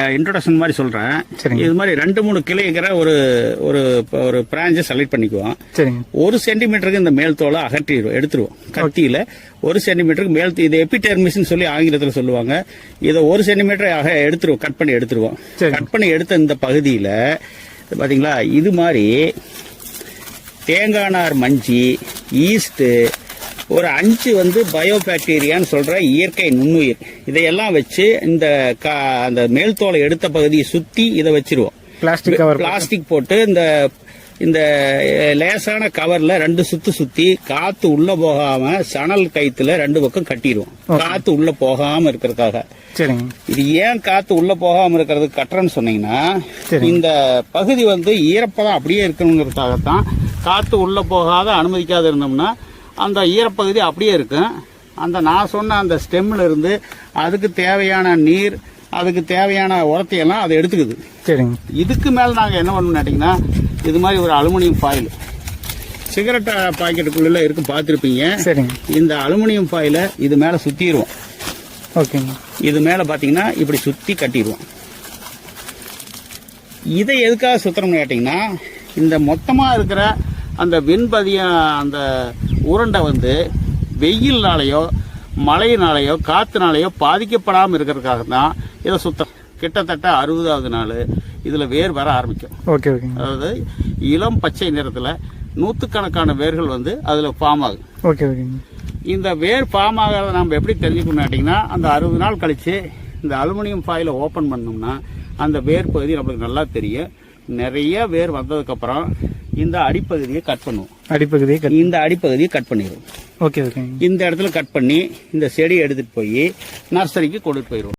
Introduction மாதிரி சொல்றேன். இது மாதிரி 2-3 கிளைங்கிற ஒரு பிரான்ச்சை செலக்ட் பண்ணிக்குவோம். 1 சென்டிமீட்டருக்கு இந்த மேல் தோலை எடுத்துருவோம். கத்தியில 1 சென்டிமீட்டருக்கு மேல் இது எபிடெர்மிஸ் சொல்லி ஆங்கிலத்தில் சொல்லுவாங்க. இதை 1 சென்டிமீட்டர் எடுத்துருவோம். கட் பண்ணி எடுத்த இந்த பகுதியில பாத்தீங்களா, இது மாதிரி தேங்காய் நார் மஞ்சி, ஈஸ்ட், ஒரு 5 பயோபாக்டீரியான்னு சொல்ற இயற்கை நுண்ணுயிர், இதையெல்லாம் வச்சு அந்த மேல் தோலை எடுத்த பகுதியை சுத்தி இதை வச்சிருவோம். பிளாஸ்டிக் போட்டு இந்த லேசான கவர்ல 2 சுத்தி காத்து உள்ள போகாம சணல் கயித்துல 2 பக்கம் கட்டிடுவோம். காத்து உள்ள போகாம இருக்கிறதுக்காக. இது ஏன் காத்து உள்ள போகாம இருக்கிறதுக்கு கட்டுறேன்னு சொன்னீங்கன்னா, இந்த பகுதி ஈரப்பதம் அப்படியே இருக்கணுங்கிறதுக்காகத்தான். காத்து உள்ள போகாத அனுமதிக்காத இருந்தோம்னா அந்த ஈரப்பகுதி அப்படியே இருக்கும். நான் சொன்ன அந்த ஸ்டெம்ல இருந்து அதுக்கு தேவையான நீர், அதுக்கு தேவையான உரத்தையெல்லாம் அதை எடுத்துக்குது. இதுக்கு மேல நாங்க என்ன பண்ணணும் கேட்டீங்கன்னா, இது மாதிரி ஒரு அலுமினியம் ஃபாயில், சிகரெட் பாக்கெட்டுக்குள்ள இருக்கு, பார்த்துருப்பீங்க. இந்த அலுமினியம் ஃபாயில இது மேல சுத்திடுவோம். இது மேல பாத்தீங்கன்னா இப்படி சுத்தி கட்டிடுவோம். இதை எதுக்காக சுத்தணும்னு கேட்டீங்கன்னா, இந்த மொத்தமா இருக்கிற அந்த விண்பதிய அந்த உருண்டை வெயில்னாலேயோ மழையினாலேயோ காத்துனாலேயோ பாதிக்கப்படாமல் இருக்கிறதுக்காக தான் இதை சுத்தம். கிட்டத்தட்ட 60வது நாள் இதுல வேர் வர ஆரம்பிக்கும். அதாவது இளம் பச்சை நிறத்துல நூற்றுக்கணக்கான வேர்கள் அதுல ஃபார்ம் ஆகும். இந்த வேர் ஃபார்ம் ஆகிறத நம்ம எப்படி தெரிஞ்சுக்கணும் கேட்டீங்கன்னா, அந்த 60 நாள் கழிச்சு இந்த அலுமினியம் ஃபாயிலை ஓபன் பண்ணோம்னா அந்த வேர் பகுதி நம்மளுக்கு நல்லா தெரியும். நிறைய வேர் வந்ததுக்கு அப்புறம் இந்த அடிப்பகுதியை கட் பண்ணுவோம். இந்த அடிப்பகுதியை கட் பண்ணிடுவோம். இந்த இடத்துல கட் பண்ணி இந்த செடியை எடுத்துட்டு போய் நர்சரிக்கு கொண்டுட்டு போயிடுவோம்.